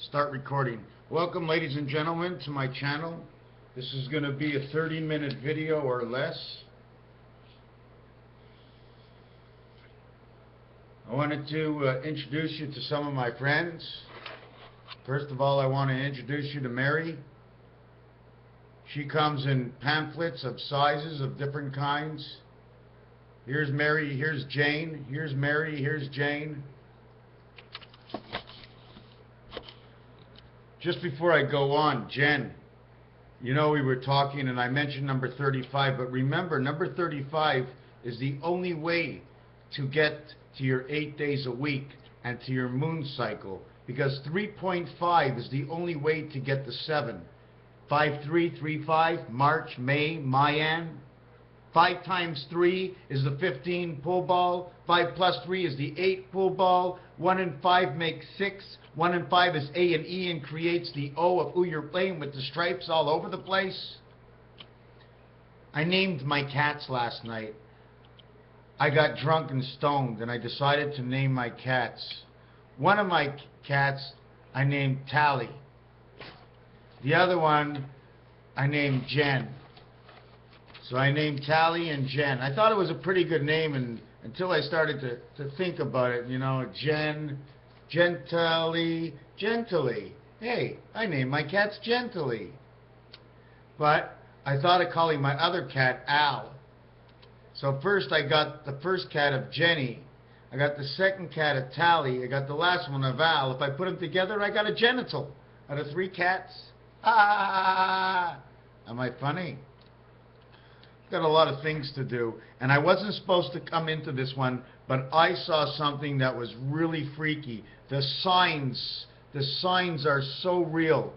Start recording. Welcome, ladies and gentlemen, to my channel. This is going to be a 30-minute video or less. I wanted to introduce you to some of my friends. First of all, I want to introduce you to Mary. She comes in pamphlets of sizes of different kinds. Here's Mary, here's Jane, here's Mary, here's Jane. Just before I go on, Jen, you know we were talking and I mentioned number 35, but remember, number 35 is the only way to get to your 8 days a week and to your moon cycle, because 3.5 is the only way to get to 7. 5335, March, May, Mayan. 5 times 3 is the 15 pull ball. 5 plus 3 is the 8 pull ball. 1 and 5 make 6. 1 and 5 is A and E and creates the O of who you're playing with the stripes all over the place. I named my cats last night. I got drunk and stoned and I decided to name my cats. One of my cats I named Tally. The other one I named Jen. So I named Tally and Jen. I thought it was a pretty good name until I started to think about it. You know, Jen, Gently. Hey, I named my cats Gently. But I thought of calling my other cat Al. So first I got the first cat of Jenny. I got the second cat of Tally. I got the last one of Al. If I put them together, I got a genital out of 3 cats. Ah! Am I funny? Got a lot of things to do, and I wasn't supposed to come into this one, but I saw something that was really freaky. The signs are so real.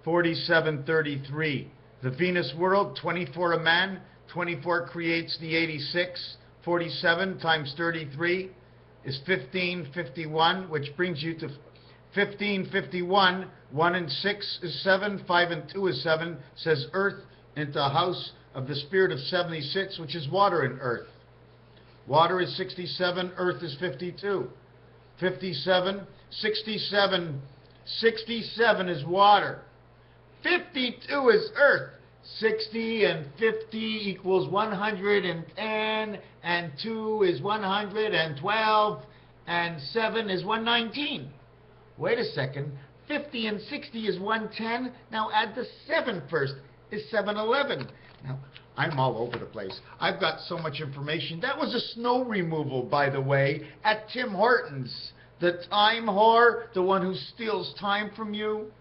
4733, the Venus world, 24 a man, 24 creates the 86. 47 times 33 is 1551, which brings you to 1551. 1 and 6 is 7, 5 and 2 is 7, says Earth into a house of the spirit of 76, which is water in Earth. Water is 67, Earth is 52. 57, 67 is water. 52 is Earth. 60 and 50 equals 110, and 2 is 112, and 7 is 119. Wait a second, 50 and 60 is 110. Now add the 7 first. Is 7-Eleven. Now, I'm all over the place. I've got so much information. That was a snow removal, by the way, at Tim Hortons. The time whore, the one who steals time from you.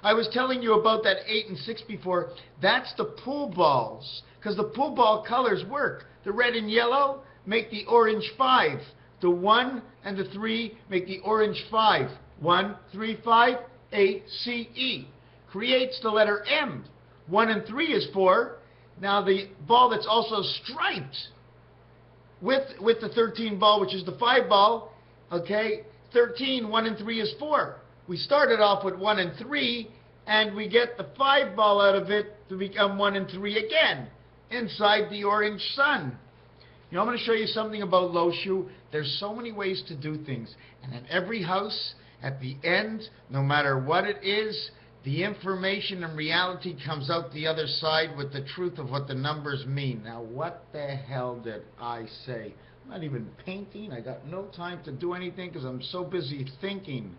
I was telling you about that 8 and 6 before. That's the pool balls, because the pool ball colors work. The red and yellow make the orange 5. The 1 and the 3 make the orange 5. 1, 3, 5, A, C, E. Creates the letter M. 1 and 3 is 4. Now the ball that's also striped with the 13 ball, which is the 5 ball, okay, 13, 1 and 3 is 4. We started off with 1 and 3, and we get the 5 ball out of it to become 1 and 3 again, inside the orange sun. You know, I'm going to show you something about Loshu. There's so many ways to do things, and in every house, at the end, no matter what it is, the information and reality comes out the other side with the truth of what the numbers mean. Now, what the hell did I say? I'm not even painting. I got no time to do anything because I'm so busy thinking.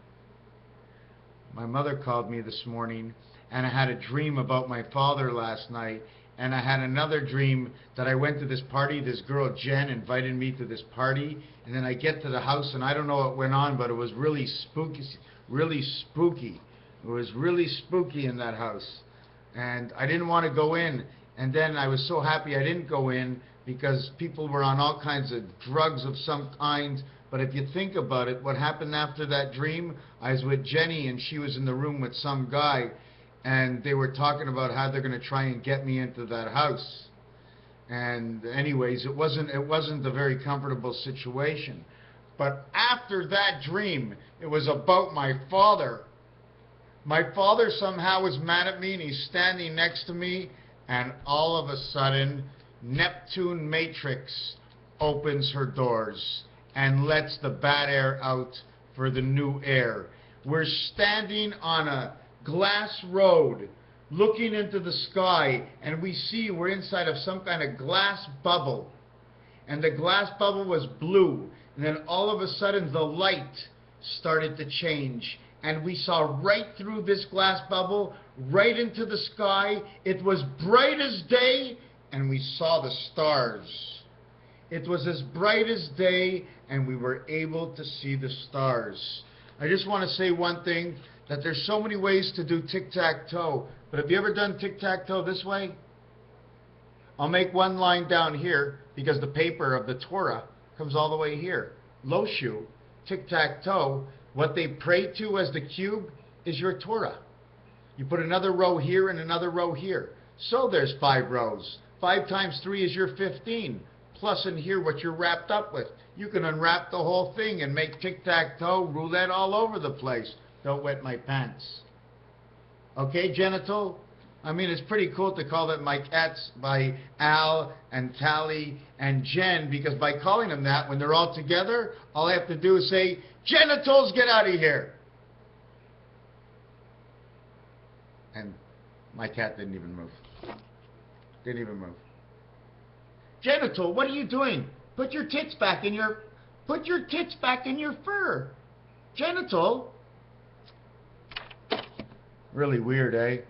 My mother called me this morning, and I had a dream about my father last night, and I had another dream that I went to this party. This girl, Jen, invited me to this party, and then I get to the house, and I don't know what went on, but it was really spooky, really spooky. It was really spooky in that house, and I didn't want to go in, and then I was so happy I didn't go in because people were on all kinds of drugs of some kind. But if you think about it, what happened after that dream, I was with Jenny, and she was in the room with some guy, and they were talking about how they're going to try and get me into that house. And anyways, it wasn't a very comfortable situation. But after that dream, it was about my father. My father somehow was mad at me, and he's standing next to me, and all of a sudden, Neptune Matrix opens her doors and lets the bad air out for the new air. We're standing on a glass road looking into the sky, and we see we're inside of some kind of glass bubble. And the glass bubble was blue, and then all of a sudden the light started to change, and we saw right through this glass bubble, right into the sky. It was bright as day, and we saw the stars. It was as bright as day, and we were able to see the stars. I just want to say one thing, that there's so many ways to do tic-tac-toe, but have you ever done tic-tac-toe this way? I'll make one line down here, because the paper of the Torah comes all the way here. Loshu, tic-tac-toe, what they pray to as the cube is your Torah. You put another row here and another row here. So there's 5 rows. 5 times 3 is your 15. Plus in here what you're wrapped up with. You can unwrap the whole thing and make tic-tac-toe, roulette all over the place. Don't wet my pants. Okay, genital? I mean, it's pretty cool to call them my cats by Al and Tally and Jen, because by calling them that, when they're all together, all I have to do is say, genitals, get out of here. And my cat didn't even move. Didn't even move. Genital, what are you doing? Put your tits back in your fur. Genital. Really weird, eh?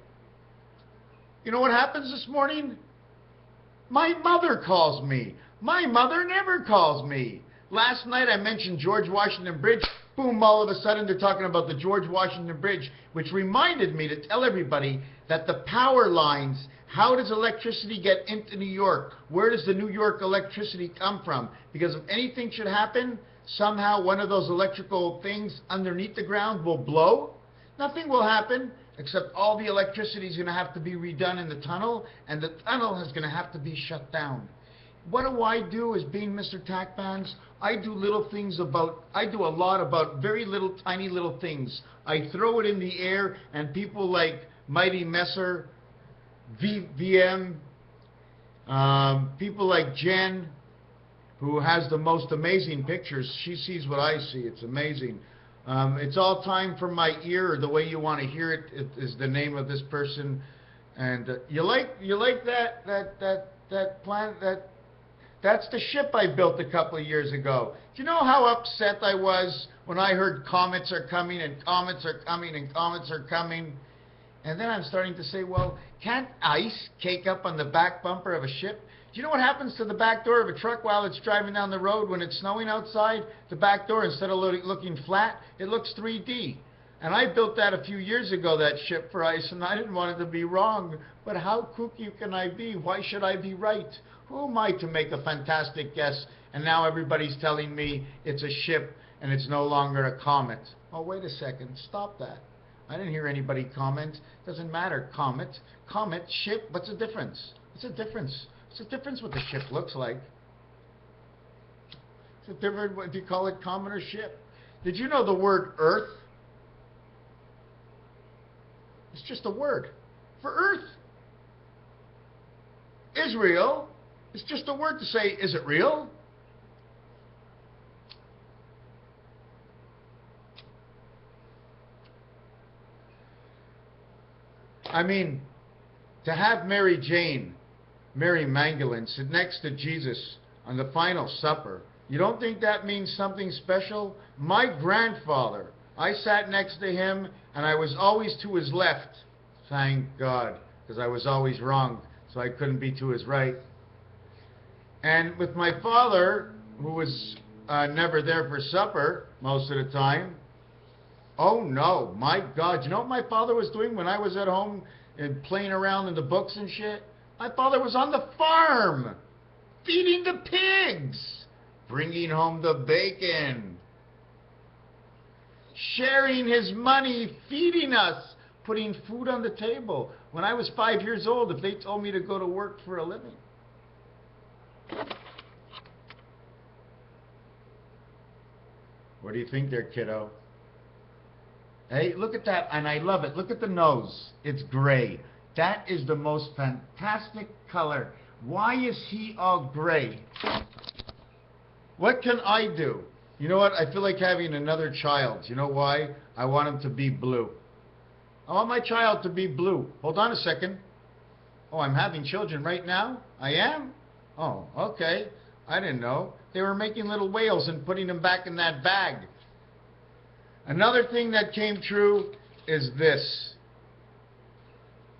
You know what happens this morning? My mother calls me. My mother never calls me. Last night I mentioned George Washington Bridge. Boom, all of a sudden they're talking about the George Washington Bridge, which reminded me to tell everybody that the power lines, how does electricity get into New York? Where does the New York electricity come from? Because if anything should happen, somehow one of those electrical things underneath the ground will blow. Nothing will happen, except all the electricity is going to have to be redone in the tunnel, and the tunnel is going to have to be shut down. What do I do as being Mr. Tackbands? I do a lot about very little, tiny little things. I throw it in the air, and people like Mighty Messer, VM, people like Jen, who has the most amazing pictures. She sees what I see. It's amazing. It's all time from my ear, or the way you want to hear it, is the name of this person. And you like that planet, that's the ship I built a couple of years ago. Do you know how upset I was when I heard comets are coming and comets are coming and comets are coming? And then I'm starting to say, well, can't ice cake up on the back bumper of a ship? Do you know what happens to the back door of a truck while it's driving down the road when it's snowing outside? The back door, instead of looking flat, it looks 3D. And I built that a few years ago, that ship for ice, and I didn't want it to be wrong. But how kooky can I be? Why should I be right? Who am I to make a fantastic guess? And now everybody's telling me it's a ship and it's no longer a comet. Oh, wait a second. Stop that. I didn't hear anybody comment. Doesn't matter. Comet, ship, what's the difference? What's the difference? What's the difference what the ship looks like? It's a different, what do you call it, comet or ship? Did you know the word earth? It's just a word for earth. Israel, it's just a word to say, is it real? I mean, to have Mary Magdalene sit next to Jesus on the final supper, you don't think that means something special? My grandfather, I sat next to him and I was always to his left. Thank God, because I was always wrong, so I couldn't be to his right. And with my father, who was never there for supper most of the time, oh no, my God, you know what my father was doing when I was at home and playing around in the books and shit? My father was on the farm, feeding the pigs, bringing home the bacon, sharing his money, feeding us, putting food on the table. When I was 5 years old, if they told me to go to work for a living. What do you think there, kiddo? Hey, look at that, and I love it. Look at the nose. It's gray. That is the most fantastic color. Why is he all gray? What can I do? You know what? I feel like having another child. You know why? I want him to be blue. I want my child to be blue. Hold on a second. Oh, I'm having children right now? I am? Oh, okay. I didn't know. They were making little whales and putting them back in that bag. Another thing that came true is this.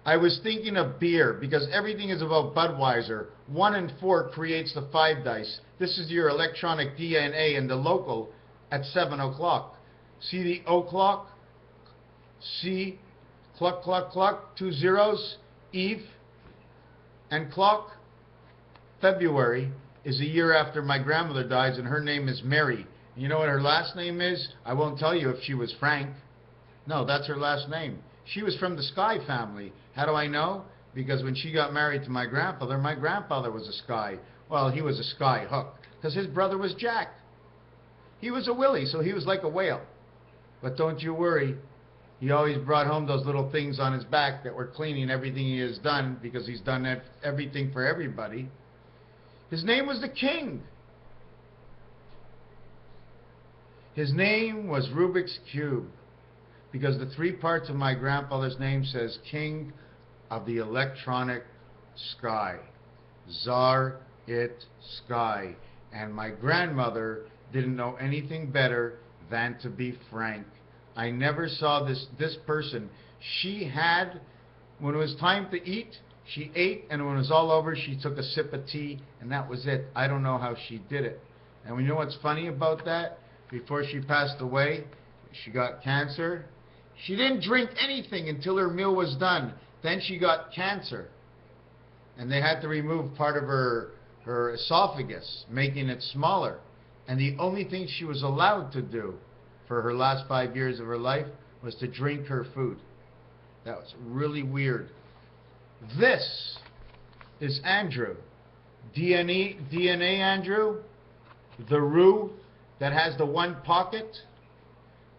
I was thinking of beer because everything is about Budweiser. 1 and 4 creates the 5 dice. This is your electronic DNA in the local at 7 o'clock. See the o'clock? See? Cluck, cluck, cluck. 2 zeros. Eve. And clock. February is a year after my grandmother dies, and her name is Mary. You know what her last name is? I won't tell you if she was Frank. No, that's her last name. She was from the Sky family. How do I know? Because when she got married to my grandfather was a Sky. Well, he was a Sky hook, because his brother was Jack. He was a Willie, so he was like a whale. But don't you worry. He always brought home those little things on his back that were cleaning everything he has done, because he's done everything for everybody. His name was the King. His name was Rubik's Cube, because the 3 parts of my grandfather's name says King of the Electronic Sky. Tsar it Sky. And my grandmother didn't know anything better than to be Frank. I never saw this person. She had, when it was time to eat, she ate, and when it was all over, she took a sip of tea, and that was it. I don't know how she did it. And we know what's funny about that? Before she passed away, she got cancer. She didn't drink anything until her meal was done. Then she got cancer. And they had to remove part of her esophagus, making it smaller. And the only thing she was allowed to do for her last 5 years of her life was to drink her food. That was really weird. This is Andrew. DNA Andrew. The Roo that has the 1 pocket.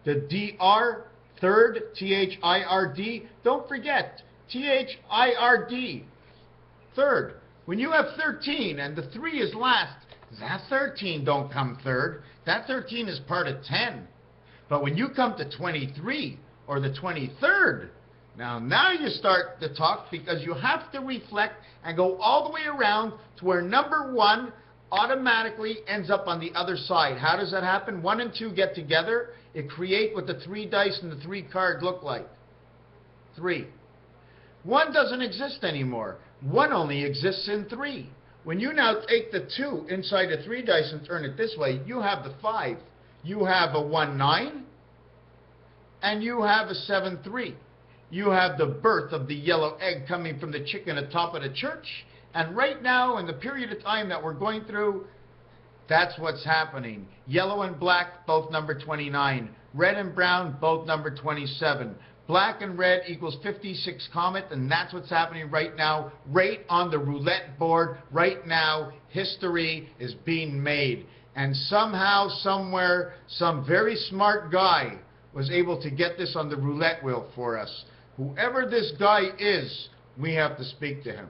The DR, third, T-H-I-R-D. Don't forget, T-H-I-R-D. Third. When you have 13 and the 3 is last, that 13 don't come third. That 13 is part of 10. But when you come to 23 or the 23rd, now you start to talk, because you have to reflect and go all the way around to where number 1 automatically ends up on the other side. How does that happen? 1 and 2 get together. It creates what the 3 dice and the 3 card look like. 3. 1 doesn't exist anymore. 1 only exists in 3. When you now take the 2 inside the 3 dice and turn it this way, you have the 5. You have a 1-9, and you have a 7-3. You have the birth of the yellow egg coming from the chicken atop of the church. And right now, in the period of time that we're going through, that's what's happening. Yellow and black, both number 29. Red and brown, both number 27. Black and red equals 56 comet, and that's what's happening right now, right on the roulette board. Right now, history is being made. And somehow, somewhere, some very smart guy was able to get this on the roulette wheel for us. Whoever this guy is, we have to speak to him.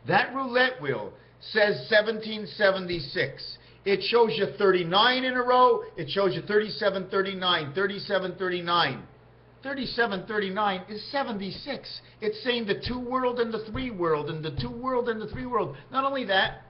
That roulette wheel says 1776. It shows you 39 in a row. It shows you 37, 39, 37, 39. 37, 39 is 76. It's saying the 2 world and the 3 world and the 2 world and the 3 world. Not only that,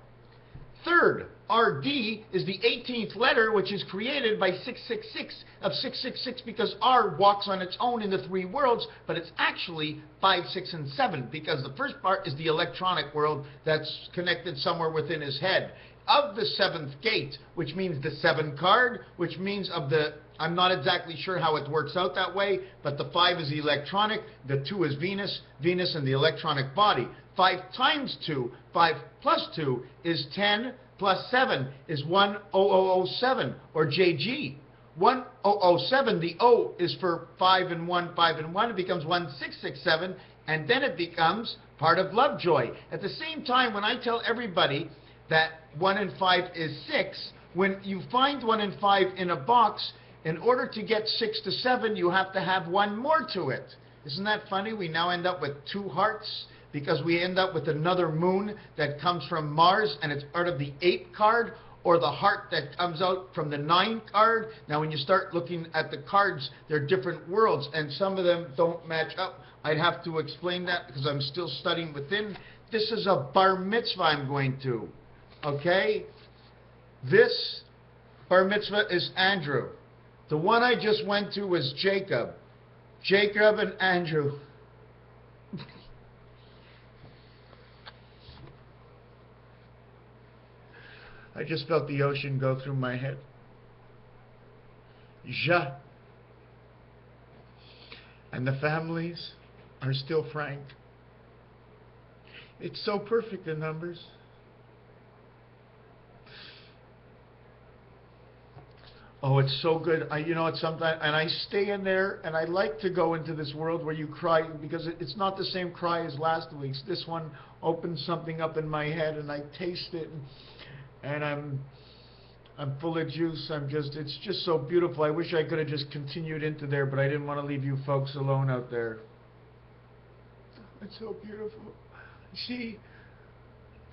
third, RD is the 18th letter, which is created by 666 of 666, because R walks on its own in the 3 worlds, but it's actually 5, 6, and 7, because the first part is the electronic world that's connected somewhere within his head. Of the 7th gate, which means the 7 card, which means of the, I'm not exactly sure how it works out that way, but the 5 is the electronic, the 2 is Venus, Venus and the electronic body. 5 times 2, 5 plus 2 is 10, plus 7 is 1007, or JG. 1007, the O is for 5 and 1, 5 and 1, it becomes 1667, and then it becomes part of Lovejoy. At the same time, when I tell everybody that 1 and 5 is 6, when you find 1 and 5 in a box, in order to get 6 to 7, you have to have 1 more to it. Isn't that funny? We now end up with 2 hearts, because we end up with another moon that comes from Mars, and it's out of the 8 card, or the heart that comes out from the 9 card. Now, when you start looking at the cards, they're different worlds, and some of them don't match up. I'd have to explain that because I'm still studying within. This is a bar mitzvah I'm going to, okay? This bar mitzvah is Andrew. The one I just went to was Jacob. Jacob and Andrew. I just felt the ocean go through my head. Ja. And the families are still frank. It's so perfect, the numbers. Oh, it's so good. You know, it's sometimes, and I stay in there, and I like to go into this world where you cry, because it's not the same cry as last week's. This one opens something up in my head, and I taste it, and I'm full of juice. It's just so beautiful. I wish I could have just continued into there, but I didn't want to leave you folks alone out there. It's so beautiful. See,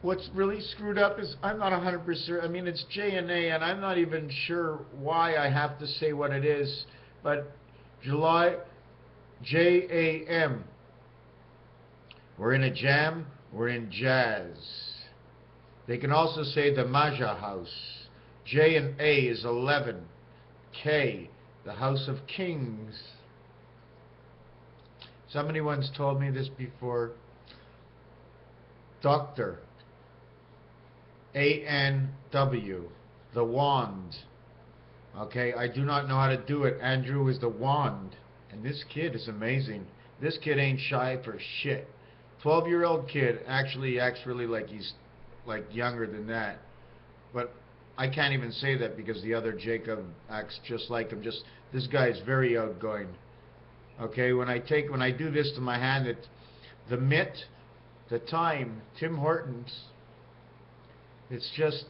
what's really screwed up is I'm not 100%. I mean, it's J and A, and I'm not even sure why I have to say what it is. But July, J-A-M. We're in a jam. We're in jazz. They can also say the Maja house. J and A is 11. K, the house of kings. Somebody once told me this before. Doctor. A-N-W. The wand. Okay, I do not know how to do it. Andrew is the wand. And this kid is amazing. This kid ain't shy for shit. 12-year-old kid actually acts really like he's like younger than that. But I can't even say that because the other Jacob acts just like him. This guy is very outgoing. Okay, when I do this to my hand, the mitt, the time, Tim Hortons. It's just,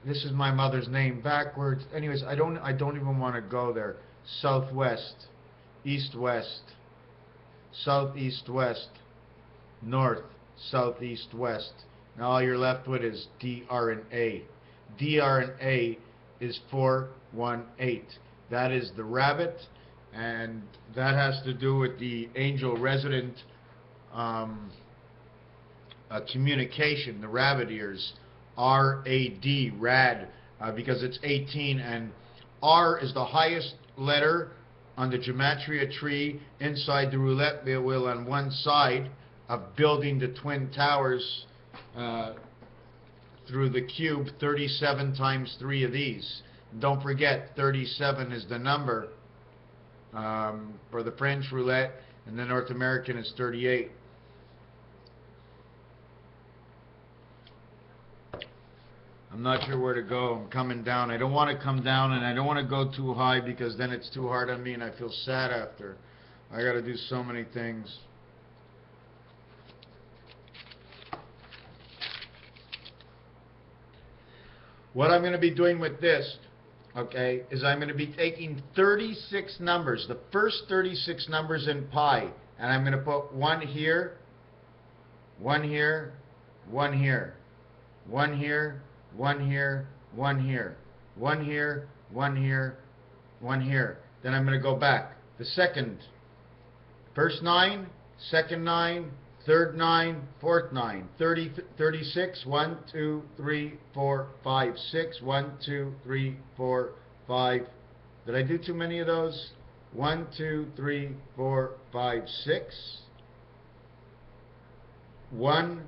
this is my mother's name backwards. Anyways, I don't even want to go there. Southwest, east-west, southeast-west, north, southeast-west. Now all you're left with is DR and A. DR and A is 418. That is the rabbit, and that has to do with the angel resident communication, the rabbit ears. R-A-D, rad, because it's 18, and R is the highest letter on the gematria tree inside the roulette wheel on one side of building the Twin Towers through the cube, 37 times 3 of these. Don't forget, 37 is the number for the French roulette, and the North American is 38. I'm not sure where to go. I'm coming down. I don't want to come down, and I don't want to go too high because then it's too hard on me and I feel sad after. I got to do so many things. What I'm going to be doing with this, okay, is I'm going to be taking 36 numbers, the first 36 numbers in pi, and I'm going to put one here, one here, one here, one here, one here, one here, one here, one here, one here. Then I'm going to go back. The first 9, second 9, third 9, fourth 9. 36, 1, 2, 3, 4, 5, 6, 1, 2, 3, 4, 5. Did I do too many of those? 1, 2, 3, 4, 5, 6. 1,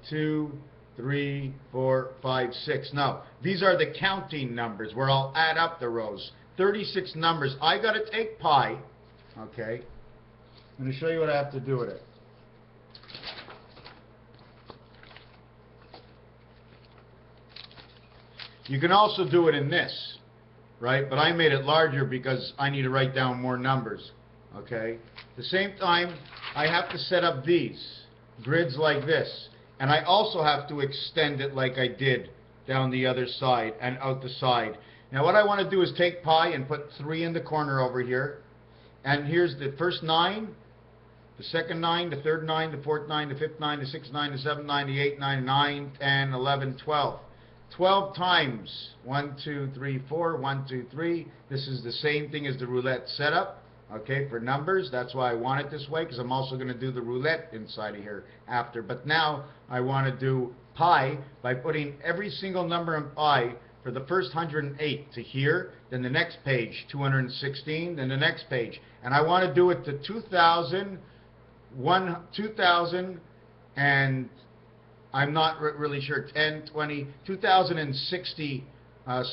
2, 3, 4, 5, 6. Now, these are the counting numbers where I'll add up the rows. 36 numbers. I got to take pi. Okay. I'm going to show you what I have to do with it. You can also do it in this, right? But I made it larger because I need to write down more numbers. Okay. At the same time, I have to set up these grids like this. And I also have to extend it like I did down the other side and out the side. Now what I want to do is take pi and put 3 in the corner over here. And here's the first 9, the second 9, the third 9, the fourth 9, the fifth 9, the sixth 9, the seventh 9, the eighth 9, 9, 10, 11, 12. 12 times 1, 2, 3, 4, 1, 2, 3. This is the same thing as the roulette setup, okay, for numbers. That's why I want it this way, because I'm also going to do the roulette inside of here after. But now I want to do pi by putting every single number in pi for the first 108 to here, then the next page 216, then the next page. And I want to do it to 2000, and I'm not really sure, 10, 20, 2060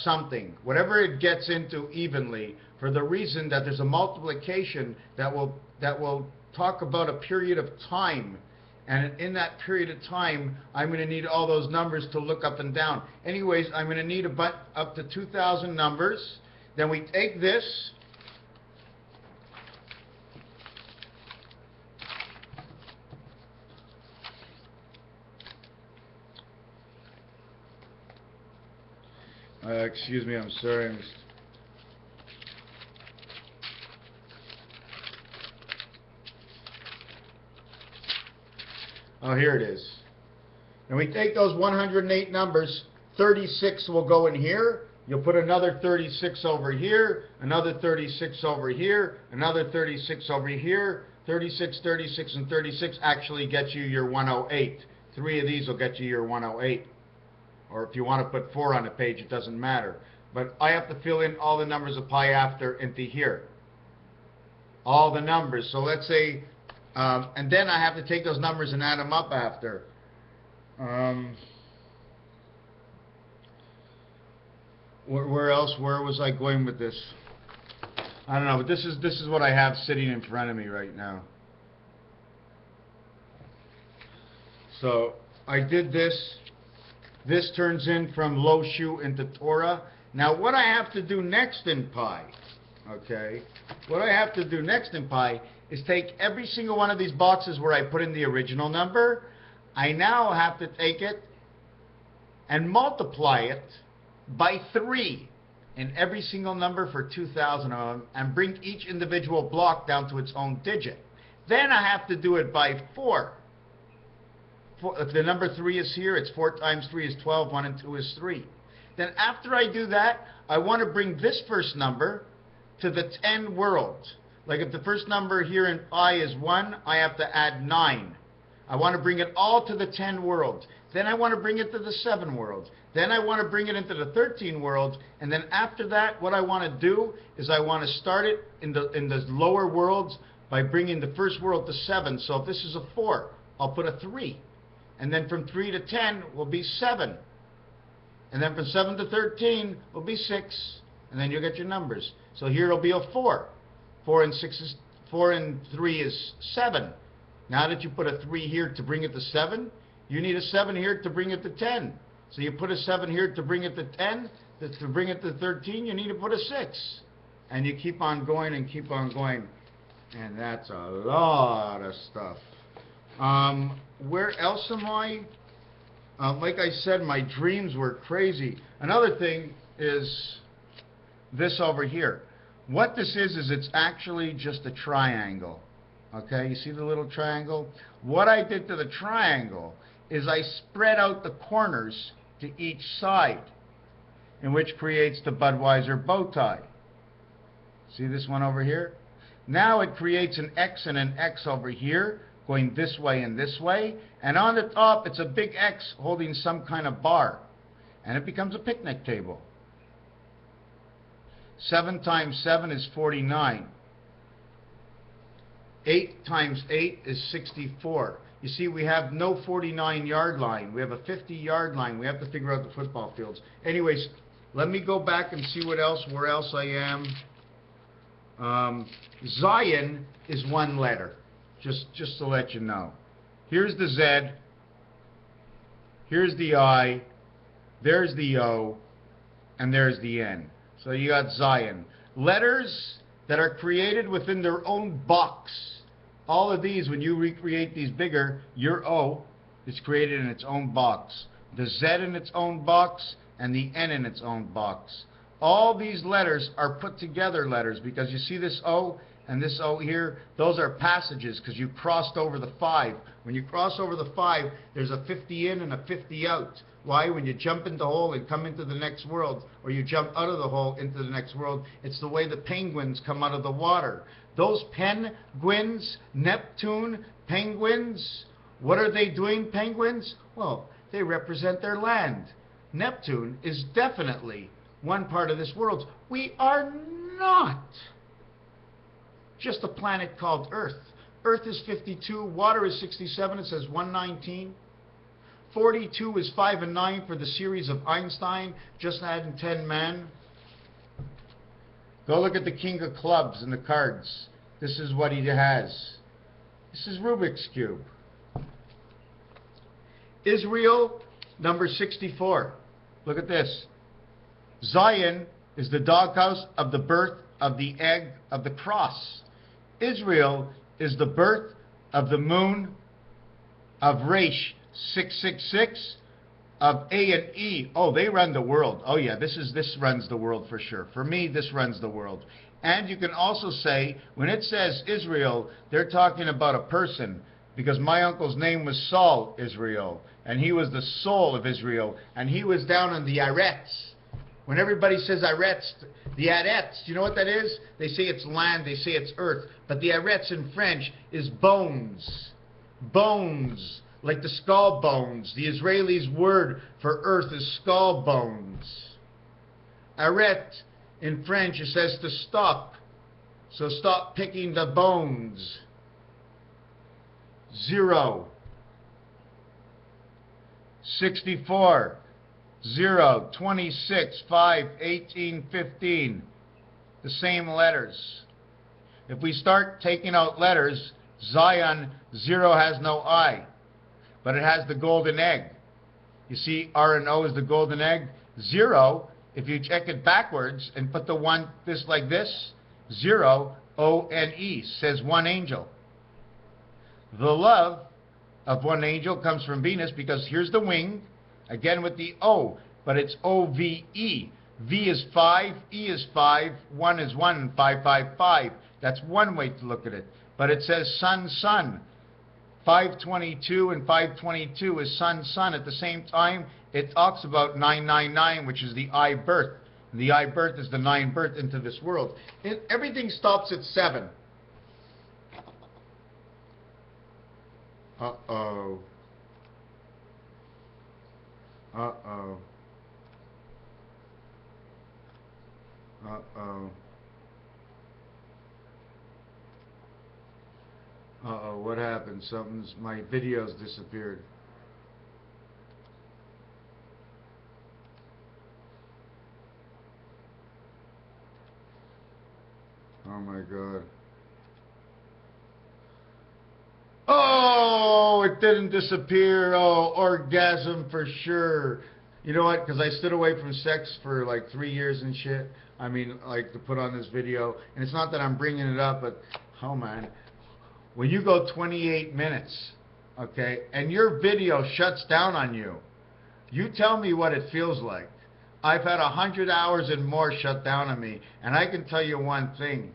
something. Whatever it gets into evenly, for the reason that there's a multiplication that will talk about a period of time. And in that period of time, I'm going to need all those numbers to look up and down. Anyways, I'm going to need up to 2,000 numbers. Then we take this. Excuse me, I'm sorry. Oh, here it is. And we take those 108 numbers, 36 will go in here. You'll put another 36 over here, another 36 over here, another 36 over here. 36, 36, and 36 actually gets you your 108. 3 of these will get you your 108. Or if you want to put 4 on the page, it doesn't matter. But I have to fill in all the numbers of pi after into here. All the numbers. So let's say, and then I have to take those numbers and add them up after. Where else? Where was I going with this? I don't know, but this is what I have sitting in front of me right now. So I did this. This turns in from low shoe into TORAH. Now what I have to do next in pi, okay, what I have to do next in pi is take every single one of these boxes where I put in the original number. I now have to take it and multiply it by 3 in every single number for 2,000 of them, and bring each individual block down to its own digit. Then I have to do it by 4. If the number 3 is here, it's 4 times 3 is 12, 1 and 2 is 3. Then after I do that, I want to bring this first number to the 10 worlds. Like if the first number here in pi is 1, I have to add 9. I want to bring it all to the 10 worlds. Then I want to bring it to the 7 worlds. Then I want to bring it into the 13 worlds. And then after that, what I want to do is I want to start it in the lower worlds by bringing the first world to 7. So if this is a 4, I'll put a 3. And then from 3 to 10 will be 7. And then from 7 to 13 will be 6. And then you'll get your numbers. So here it'll be a 4. 4 and 3 is 7. Now that you put a 3 here to bring it to 7, you need a 7 here to bring it to 10. So you put a 7 here to bring it to 10. To bring it to 13, you need to put a 6. And you keep on going and keep on going. And that's a lot of stuff. Where else am I? Like I said, my dreams were crazy. Another thing is this over here. What this is it's actually just a triangle. Okay, you see the little triangle? What I did to the triangle is I spread out the corners to each side, in which creates the Budweiser bow tie. See this one over here? Now it creates an X and an X over here, going this way and this way, and on the top it's a big X holding some kind of bar, and it becomes a picnic table. 7 times 7 is 49. 8 times 8 is 64. You see, we have no 49-yard line. We have a 50-yard line. We have to figure out the football fields. Anyways, let me go back and see where else I am. Zion is 1 letter. Just to let you know. Here's the Z. Here's the I. There's the O. And there's the N. So you got Zion. Letters that are created within their own box. All of these, when you recreate these bigger, your O is created in its own box. The Z in its own box and the N in its own box. All these letters are put together letters because you see this O? and this O here, those are passages because you crossed over the 5. When you cross over the 5, there's a 50 in and a 50 out. Why? When you jump in the hole and come into the next world, or you jump out of the hole into the next world, it's the way the penguins come out of the water. Those penguins, Neptune, penguins, what are they doing, penguins? Well, they represent their land. Neptune is definitely one part of this world. We are not just a planet called Earth. Earth is 52, water is 67, it says 119. 42 is 5 and 9 for the series of Einstein, just adding 10 men. Go look at the King of Clubs and the cards. This is what he has. This is Rubik's Cube. Israel, number 64. Look at this. Zion is the doghouse of the birth of the egg of the cross. Israel is the birth of the moon of Resh 666 of A and E. Oh, they run the world. Oh yeah, this runs the world for sure. For me, this runs the world. And you can also say, when it says Israel, they're talking about a person, because my uncle's name was Saul Israel, and he was the soul of Israel, and he was down in the Arets. When everybody says Arets, the Arets, you know what that is? They say it's land, they say it's earth, but the Arets in French is bones. Bones. Like the skull bones. The Israelis' word for earth is skull bones. Arret in French, it says to stop. So stop picking the bones. 0. 64. 0. 26. 5. 18. 15. The same letters. If we start taking out letters, Zion, 0 has no I. But it has the golden egg. You see, R and O is the golden egg. 0, if you check it backwards and put the one this like this, 0, O-N-E, says one angel. The love of one angel comes from Venus, because here's the wing, again with the O, but it's O-V-E. V is 5, E is 5, 1 is 1, and 5, 5, 5. That's one way to look at it. But it says sun, sun. 522 and 522 is sun, sun. At the same time, it talks about 999, which is the I birth. And the I birth is the 9 birth into this world. Everything stops at 7. Uh-oh. Uh-oh. Uh-oh. Uh-oh, what happened? My videos disappeared. Oh my God. Oh, it didn't disappear. Oh, orgasm for sure. You know what? Because I stood away from sex for like 3 years and shit. I mean, like, to put on this video. And it's not that I'm bringing it up, but, oh man. When you go 28 minutes, okay, and your video shuts down on you, you tell me what it feels like. I've had 100 hours and more shut down on me, and I can tell you one thing.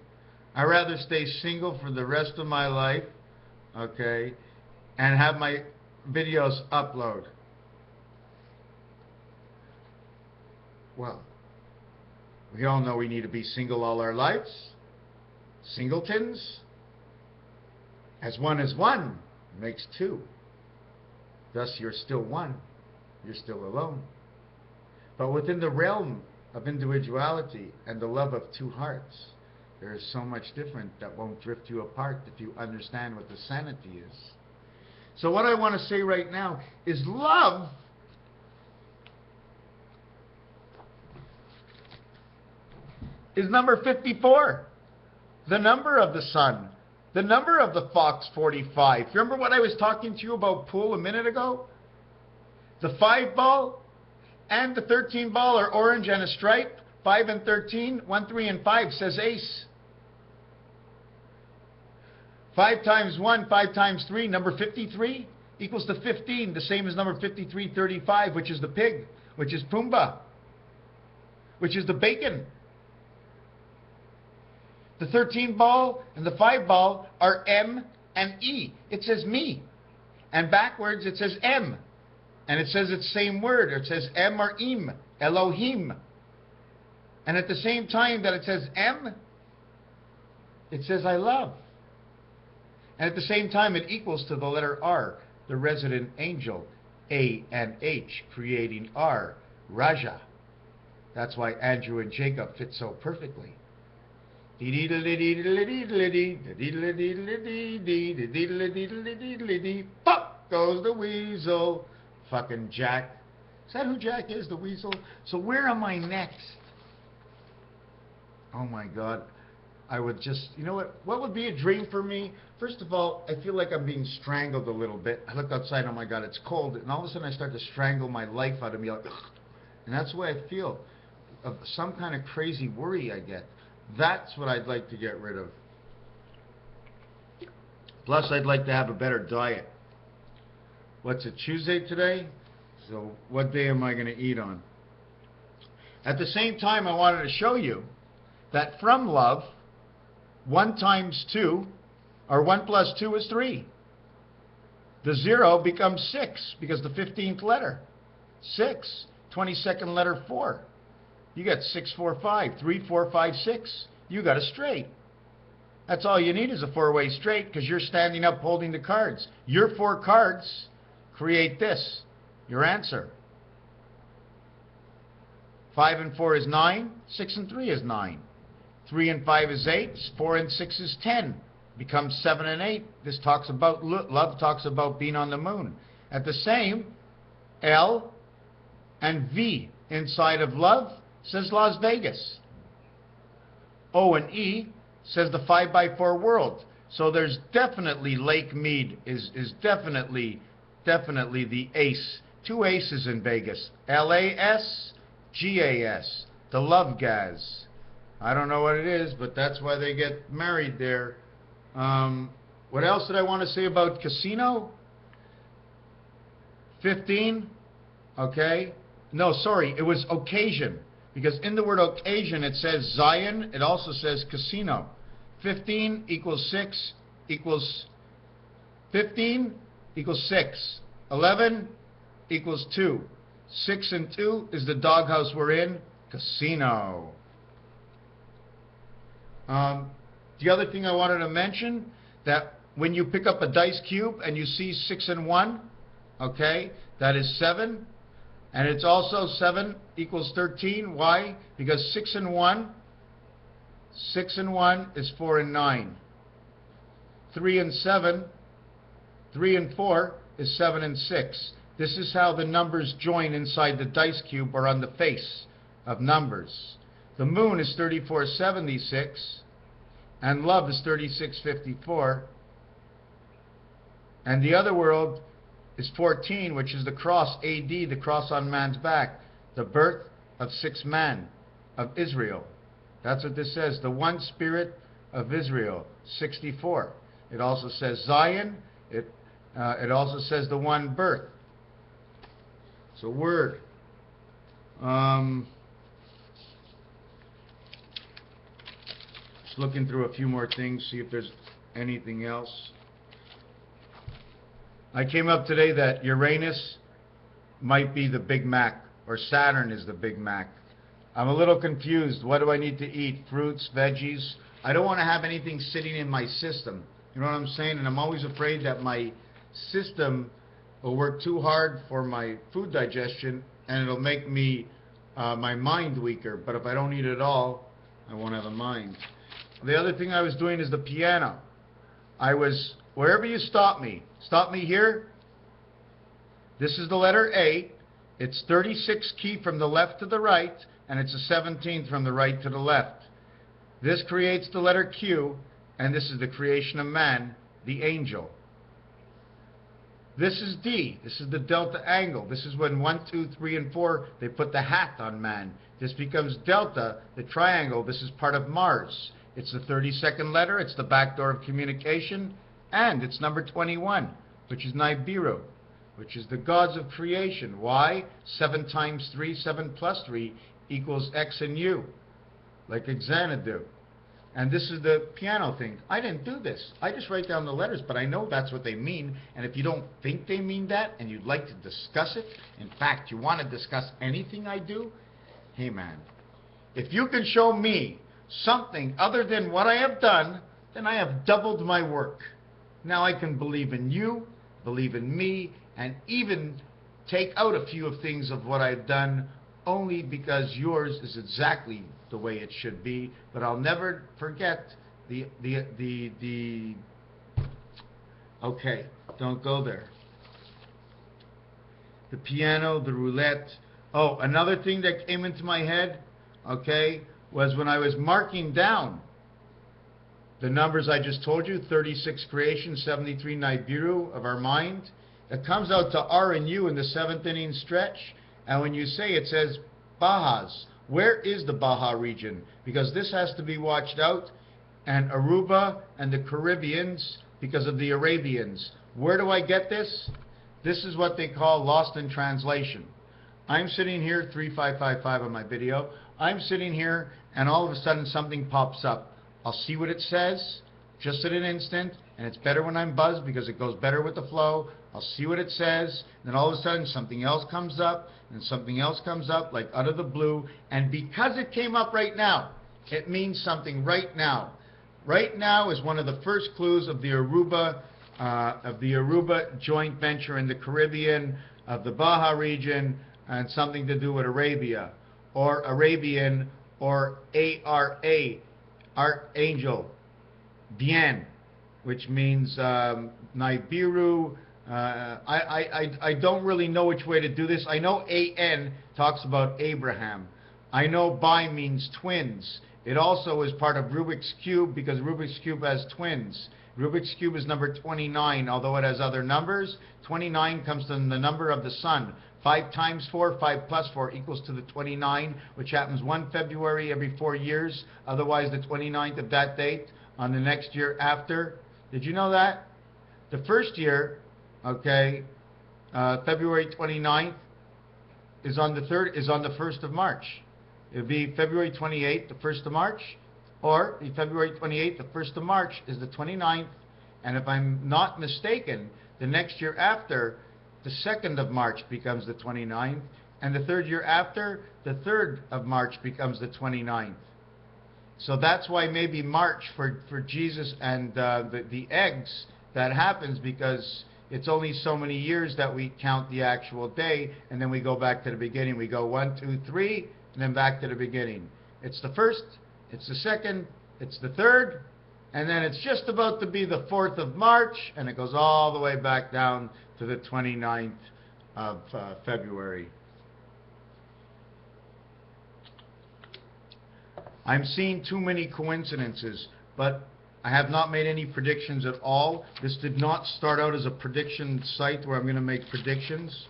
I'd rather stay single for the rest of my life, okay, and have my videos upload. Well, we all know we need to be single all our lives. Singletons. As one is one makes two. Thus you're still one. You're still alone. But within the realm of individuality and the love of two hearts, there is so much different that won't drift you apart if you understand what the sanity is. So what I want to say right now is love is number 54. The number of the sun. The number of the Fox 45. Remember what I was talking to you about pool a minute ago? The 5 ball and the 13 ball are orange and a stripe. 5 and 13, 1, 3, and 5 says ace. 5 times 1, 5 times 3, number 53 equals to 15, the same as number 5335, which is the pig, which is Pumbaa, which is the bacon. The 13 ball and the 5 ball are M and E. It says me. And backwards it says M. And it says it's the same word. It says M or Im, Elohim. And at the same time that it says M, it says I love. And at the same time it equals to the letter R, the resident angel, A and H, creating R, Raja. That's why Andrew and Jacob fit so perfectly. Pop goes the weasel. Fucking Jack. Is that who Jack is, the weasel? So where am I next? Oh my God. I would just, you know what would be a dream for me? First of all, I feel like I'm being strangled a little bit. I look outside, oh my God, it's cold. And all of a sudden I start to strangle my life out of me. Like, and that's the way I feel. Of some kind of crazy worry I get. That's what I'd like to get rid of. Plus, I'd like to have a better diet. What's it, Tuesday today? So what day am I going to eat on? At the same time, I wanted to show you that from love, 1 times 2, or 1 plus 2 is 3. The 0 becomes 6 because the 15th letter. 6. 22nd letter 4. You got 6, 4, 5. 3, 4, 5, 6. You got a straight. That's all you need is a 4-way straight because you're standing up holding the cards. Your 4 cards create this. Your answer. 5 and 4 is 9. 6 and 3 is 9. 3 and 5 is 8. 4 and 6 is 10. Becomes 7 and 8. This talks about love, talks about being on the moon. At the same, L and V inside of love says Las Vegas. O and E says the 5x4 world. So there's definitely Lake Mead is definitely the ace. 2 aces in Vegas. L-A-S, G-A-S. The love gas. I don't know what it is, but that's why they get married there. What else did I want to say about casino? 15. Okay. No, sorry. It was occasion. Because in the word occasion, it says Zion. It also says casino. 15 equals 6 equals 15 equals 6. 11 equals 2. 6 and 2 is the doghouse we're in. Casino. The other thing I wanted to mention, that when you pick up a dice cube and you see 6 and 1, okay, that is 7. And it's also 7 equals 13. Why? Because 6 and 1 is 4 and 9. 3 and 7, 3 and 4 is 7 and 6. This is how the numbers join inside the dice cube or on the face of numbers. The moon is 3476 and love is 3654. And the other world is 14, which is the cross, AD, the cross on man's back, the birth of 6 man of Israel. That's what this says, the one spirit of Israel, 64. It also says Zion. It also says the one birth. It's a word. Just looking through a few more things, see if there's anything else. I came up today that Uranus might be the Big Mac, or Saturn is the Big Mac. I'm a little confused. What do I need to eat? Fruits, veggies? I don't want to have anything sitting in my system. You know what I'm saying? And I'm always afraid that my system will work too hard for my food digestion and it'll make me my mind weaker. But if I don't eat at all, I won't have a mind. The other thing I was doing is the piano. I was, wherever you stop me here. This is the letter A. It's 36 key from the left to the right, and it's a 17th from the right to the left. This creates the letter Q, and this is the creation of man, the angel. This is D. This is the delta angle. This is when 1, 2, 3, and 4, they put the hat on man. This becomes delta, the triangle. This is part of Mars. It's the 32nd letter. It's the back door of communication. And it's number 21, which is Nibiru, which is the gods of creation. Why? 7 times 3, 7 plus 3 equals X and U, like Xanadu. And this is the piano thing. I didn't do this. I just write down the letters, but I know that's what they mean. And if you don't think they mean that and you'd like to discuss it, in fact, you want to discuss anything I do, hey man, if you can show me something other than what I have done, then I have doubled my work. Now I can believe in you, believe in me, and even take out a few of things of what I've done only because yours is exactly the way it should be. But I'll never forget okay, don't go there. The piano, the roulette. Oh, another thing that came into my head, okay, was when I was marking down the numbers I just told you, 36 creation, 73 Nibiru of our mind. It comes out to R and U in the 7th inning stretch. And when you say it says Bahas, where is the Baja region? Because this has to be watched out. And Aruba and the Caribbeans because of the Arabians. Where do I get this? This is what they call lost in translation. I'm sitting here, 3555 on my video. I'm sitting here and all of a sudden something pops up. I'll see what it says just at an instant, and it's better when I'm buzzed because it goes better with the flow. I'll see what it says, then all of a sudden something else comes up, and something else comes up like out of the blue, and because it came up right now, it means something right now. Right now is one of the first clues of the Aruba joint venture in the Caribbean, of the Baja region, and something to do with Arabia, or Arabian, or ARA, Archangel, Bien, which means Nibiru. I don't really know which way to do this. I know AN talks about Abraham. I know Bi means twins. It also is part of Rubik's Cube because Rubik's Cube has twins. Rubik's Cube is number 29, although it has other numbers. 29 comes from the number of the sun. 5 times 4, 5 plus 4 equals to the 29, which happens 1 February every 4 years. Otherwise, the 29th of that date on the next year after. Did you know that? The first year, okay, February 29th is on the 1st of March. It would be February 28th, the 1st of March, or February 28th, the 1st of March is the 29th. And if I'm not mistaken, the next year after, the 2nd of March becomes the 29th, and the 3rd year after, the 3rd of March becomes the 29th. So that's why maybe March for Jesus and the eggs, that happens because it's only so many years that we count the actual day, and then we go back to the beginning. We go 1, 2, 3, and then back to the beginning. It's the 1st, it's the 2nd, it's the 3rd, and then it's just about to be the 4th of March, and it goes all the way back down to the 29th of February. I'm seeing too many coincidences, but I have not made any predictions at all. This did not start out as a prediction site where I'm going to make predictions.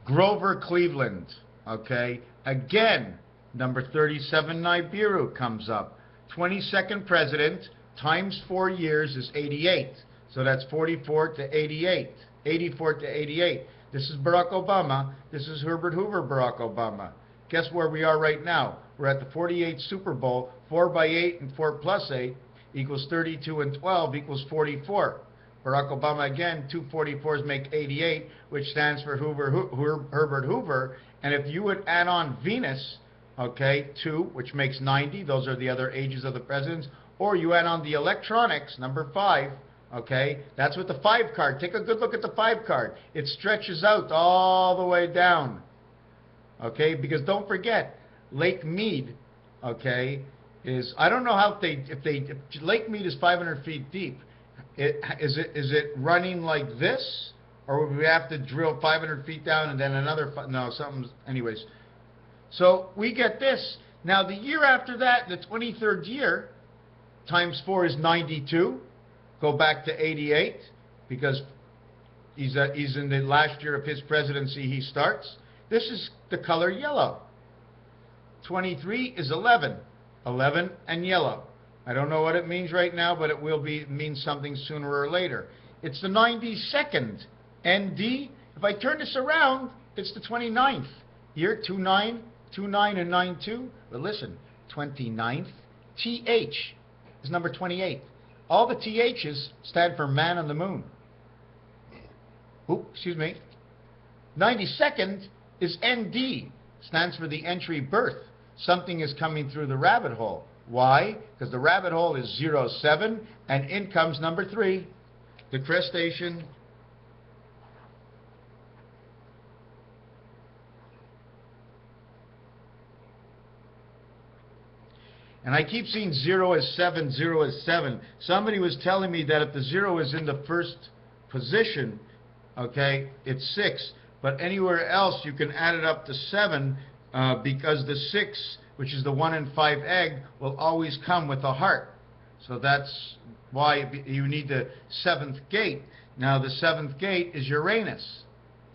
Grover Cleveland, okay, again, number 37 Nibiru comes up. 22nd president times 4 years is 88. So that's 44 to 88. 84 to 88. This is Barack Obama. This is Herbert Hoover, Barack Obama. Guess where we are right now? We're at the 48th Super Bowl. 4 by 8 and 4 plus 8 equals 32 and 12 equals 44. Barack Obama again, 2 44s make 88, which stands for Herbert Hoover. And if you would add on Venus, okay, 2, which makes 90. Those are the other ages of the presidents. Or you add on the electronics, number 5. Okay, that's with the 5 card. Take a good look at the 5 card. It stretches out all the way down. Okay, because don't forget, Lake Mead, okay, is, I don't know how if Lake Mead is 500 feet deep. Is it running like this, or would we have to drill 500 feet down and then another? No, something's, anyways. So we get this. Now the year after that, the 23rd year, times 4 is 92. Go back to 88 because he's in the last year of his presidency. He starts. This is the color yellow. 23 is 11. 11 and yellow. I don't know what it means right now, but it will mean something sooner or later. It's the 92nd ND. If I turn this around, it's the 29th. Year 29, 29 and 92. But listen, 29th TH is number 28. All the THs stand for man on the moon. Oop, excuse me. 92nd is ND, stands for the entry birth. Something is coming through the rabbit hole. Why? Because the rabbit hole is 07, and in comes number 3, the crustacean. And I keep seeing 0 as 7, 0 as 7. Somebody was telling me that if the 0 is in the first position, okay, it's 6. But anywhere else you can add it up to 7 because the 6, which is the 1 in 5 egg, will always come with a heart. So that's why you need the 7th gate. Now the 7th gate is Uranus.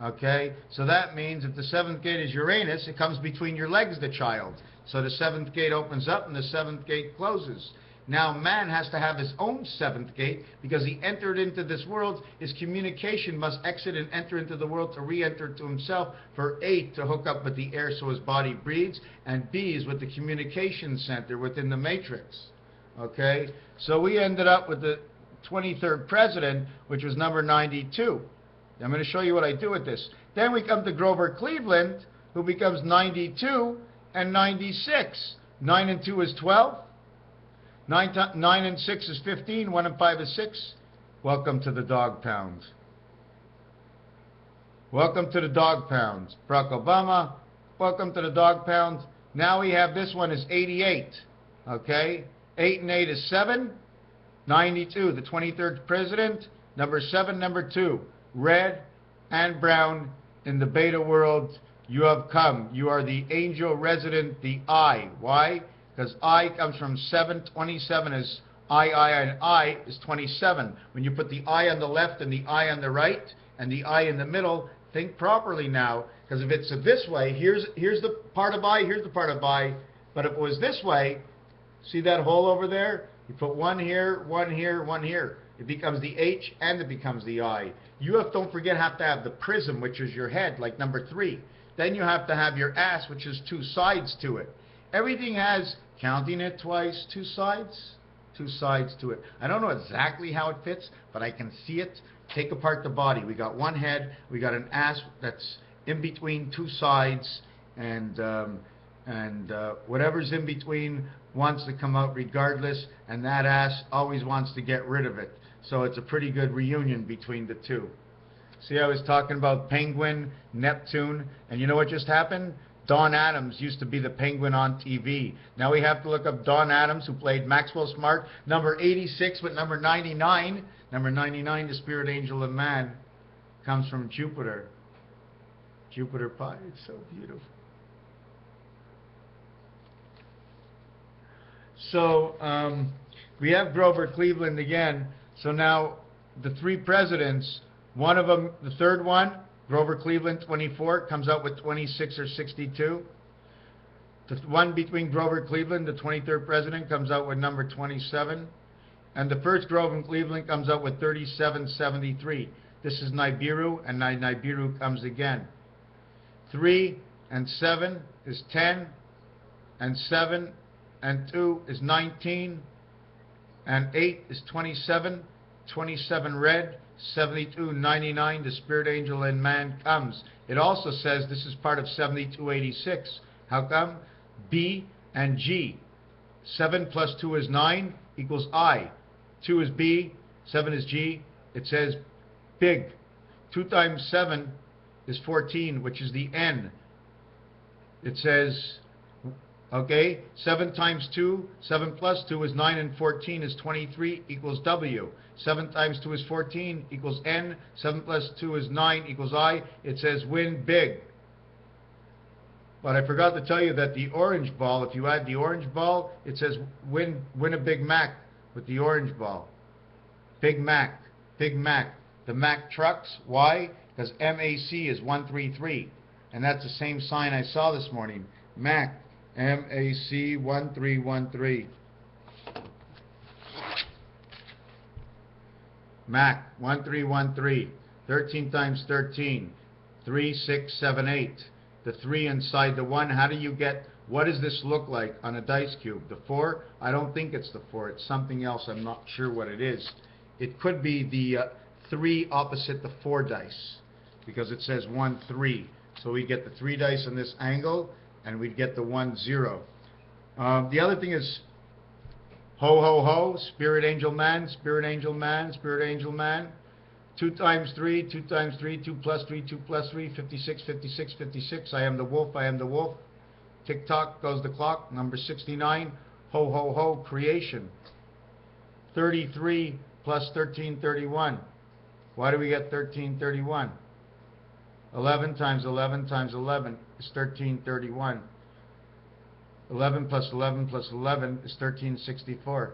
Okay, so that means if the 7th gate is Uranus, it comes between your legs, the child. So the 7th gate opens up and the 7th gate closes. Now man has to have his own 7th gate because he entered into this world. His communication must exit and enter into the world to re-enter to himself. For A, to hook up with the air so his body breathes, and B is with the communication center within the matrix. Okay, so we ended up with the 23rd president, which was number 92. I'm going to show you what I do with this. Then we come to Grover Cleveland, who becomes 92 and 96. 9 and 2 is 12. 9 and 6 is 15. 1 and 5 is 6. Welcome to the dog pound. Welcome to the dog pound. Barack Obama, welcome to the dog pound. Now we have this one is 88. Okay? 8 and 8 is 7. 92, the 23rd president. Number 7, number 2. Red and brown in the beta world. You have come. You are the angel resident, the I. Why? Because I comes from 7. 27 is I, and I is 27. When you put the I on the left and the I on the right and the I in the middle, think properly now. Because if it's this way, here's the part of I, here's the part of I. But if it was this way, see that hole over there? You put one here, one here, one here. It becomes the H and it becomes the I. You don't forget, have to have the prism, which is your head, like number 3. Then you have to have your ass, which is 2 sides to it. Everything has, counting it twice, 2 sides? 2 sides to it. I don't know exactly how it fits, but I can see it. Take apart the body. We got one head, we got an ass that's in between 2 sides, and whatever's in between wants to come out regardless, and that ass always wants to get rid of it. So it's a pretty good reunion between the two. See, I was talking about Penguin, Neptune, and you know what just happened? Don Adams used to be the Penguin on TV. Now we have to look up Don Adams, who played Maxwell Smart, number 86 with number 99. Number 99, the spirit angel of man, comes from Jupiter. Jupiter Pi, it's so beautiful. So we have Grover Cleveland again. So now the 3 presidents, one of them, the third one, Grover Cleveland, 24, comes out with 26 or 62. The one between Grover Cleveland, the 23rd president, comes out with number 27. And the first Grover Cleveland comes out with 3773. This is Nibiru, and Nibiru comes again. 3 and 7 is 10, and 7 and 2 is 19, and 8 is 27, 27 red, 72, 99, the spirit angel in man comes. It also says this is part of 7286. How come? B and G. 7 plus 2 is 9 equals I. 2 is B, 7 is G. It says big. 2 times 7 is 14, which is the N. It says, okay, 7 times 2, 7 plus 2 is 9, and 14 is 23 equals W. 7 times 2 is 14 equals N. 7 plus 2 is 9 equals I. It says win big. But I forgot to tell you that the orange ball, if you add the orange ball, it says win a Big Mac with the orange ball. Big Mac, Big Mac. The Mack trucks, why? Because MAC is 133. And that's the same sign I saw this morning. Mac, MAC 1313. Mac 1313. 13 times 13. 3, 6, 7, 8. The 3 inside the 1. How do you get What does this look like on a dice cube? The 4? I don't think it's the 4. It's something else. I'm not sure what it is. It could be the 3 opposite the 4 dice, because it says 1, 3. So we get the 3 dice on this angle, and we'd get the 1, 0. The other thing is ho, ho, ho, spirit angel man, spirit angel man, spirit angel man. 2 times 3, 2 times 3, 2 plus 3, 2 plus 3, 56, 56, 56. I am the wolf, I am the wolf. Tick-tock goes the clock. Number 69, ho, ho, ho, creation. 33 plus 1331. Why do we get 1331? 11 times 11 times 11 is 1331. 11 plus 11 plus 11 is 1364.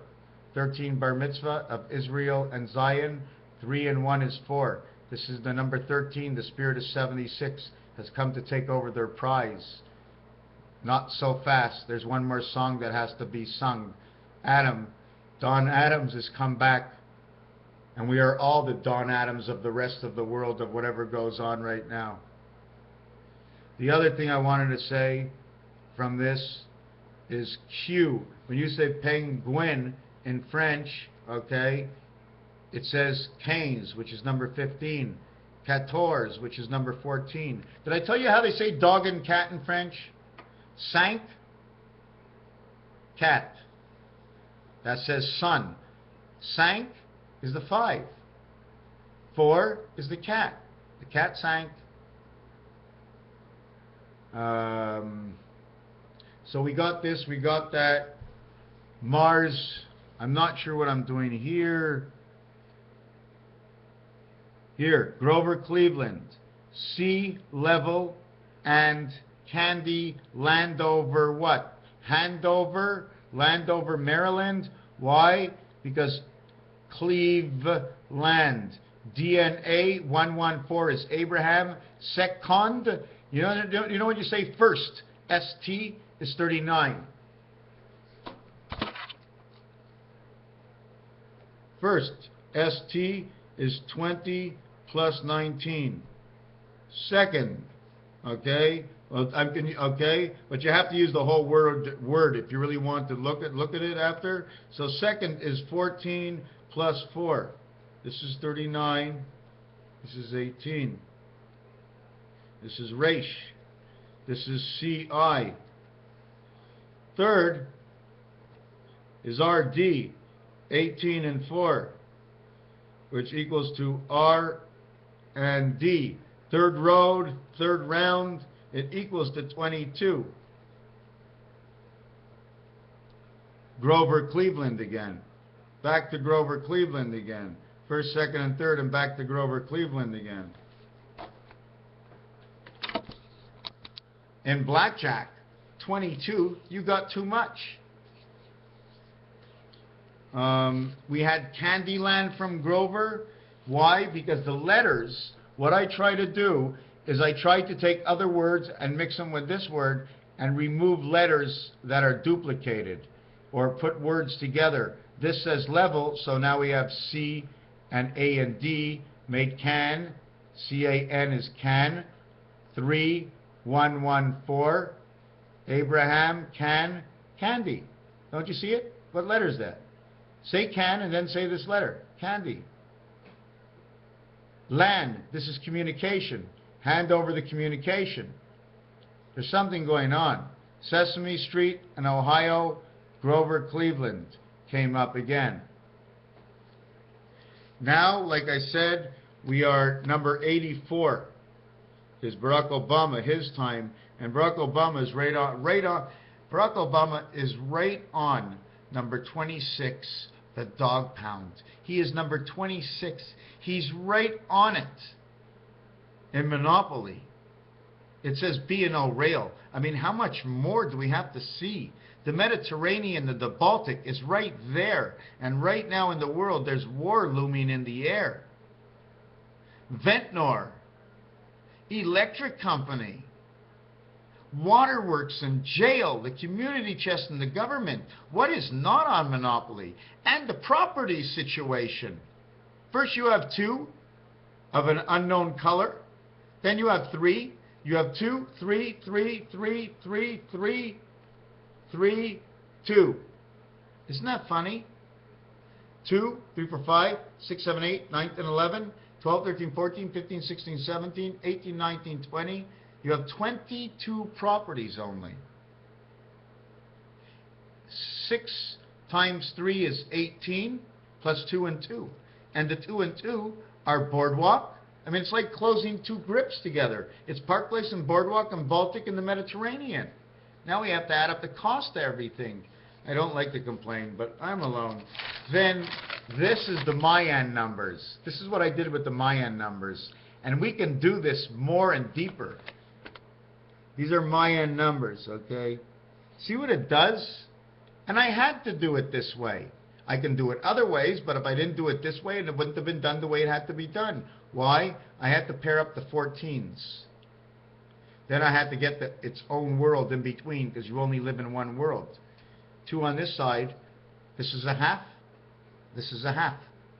13 bar mitzvah of Israel and Zion. 3 and 1 is 4. This is the number 13. The spirit of 76 has come to take over their prize. Not so fast. There's one more song that has to be sung. Don Adams has come back. And we are all the Don Adams of the rest of the world, of whatever goes on right now. The other thing I wanted to say from this is Q. When you say penguin in French, okay, it says 15, which is number 15. 14, which is number 14. Did I tell you how they say dog and cat in French? 5, cat. That says sun. 5 is the 5. 4 is the cat. The cat sank. So we got this, we got that. Mars, I'm not sure what I'm doing here. Here, Grover Cleveland, sea level and Candy Landover what? Handover, Landover, Maryland. Why? Because Cleveland. DNA 114 is Abraham. Second, you know when you say first, ST is 39. First, ST is 20 plus 19. Second, okay, well, okay, but you have to use the whole word if you really want to look at it after. So second is 14 plus 4. This is 39. This is 18. This is Resh. This is CI. Third is RD, 18 and 4, which equals to R and D. Third road, third round, it equals to 22. Grover Cleveland again. Back to Grover Cleveland again. First, second, and third, and back to Grover Cleveland again. In blackjack, 22, you got too much. We had Candyland from Grover. Why? Because the letters, what I try to do is I try to take other words and mix them with this word and remove letters that are duplicated or put words together. This says level, so now we have C and A and D made can. C-A-N is can. 3, 1, 1, 4. Abraham, can, candy. Don't you see it? What letter is that? Say can and then say this letter. Candy. Land. This is communication. Hand over the communication. There's something going on. Sesame Street and Ohio, Grover Cleveland came up again. Now, like I said, we are number 84. Is Barack Obama, his time, and Barack Obama is right on. Barack Obama is right on number 26, the dog pound. He is number 26. He's right on it in Monopoly. It says B&O Rail. I mean, how much more do we have to see? The Mediterranean, the Baltic is right there. And right now in the world, there's war looming in the air. Ventnor, electric company, waterworks and jail, the community chest and the government. What is not on Monopoly? And the property situation. First you have 2 of an unknown color. Then you have 3. You have 2, 3, 3, 3, 3, 3, 3, 2. Isn't that funny? 2, 3, 4, 5, 6, 7, 8, 9, 10, 11, 12, 13, 14, 15, 16, 17, 18, 19, 20. You have 22 properties only. 6 times 3 is 18, plus 2 and 2. And the 2 and 2 are Boardwalk. I mean, it's like closing 2 grips together. It's Park Place and Boardwalk and Baltic and the Mediterranean. Now we have to add up the cost to everything. I don't like to complain, but I'm alone. Then this is the Mayan numbers. This is what I did with the Mayan numbers. And we can do this more and deeper. These are Mayan numbers, okay? See what it does? And I had to do it this way. I can do it other ways, but if I didn't do it this way, it wouldn't have been done the way it had to be done. Why? I had to pair up the 14s. Then I had to get its own world in between, because you only live in one world. 2 on this side. This is a half. This is a half.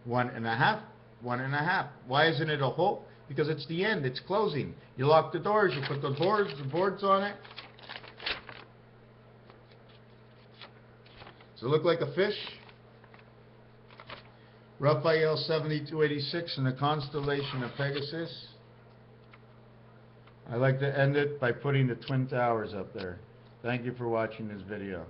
1 and a half. 1 and a half. Why isn't it a whole? Because it's the end. It's closing. You lock the doors. You put the boards on it. Does it look like a fish? Raphael 7286 in the constellation of Pegasus. I like to end it by putting the Twin Towers up there. Thank you for watching this video.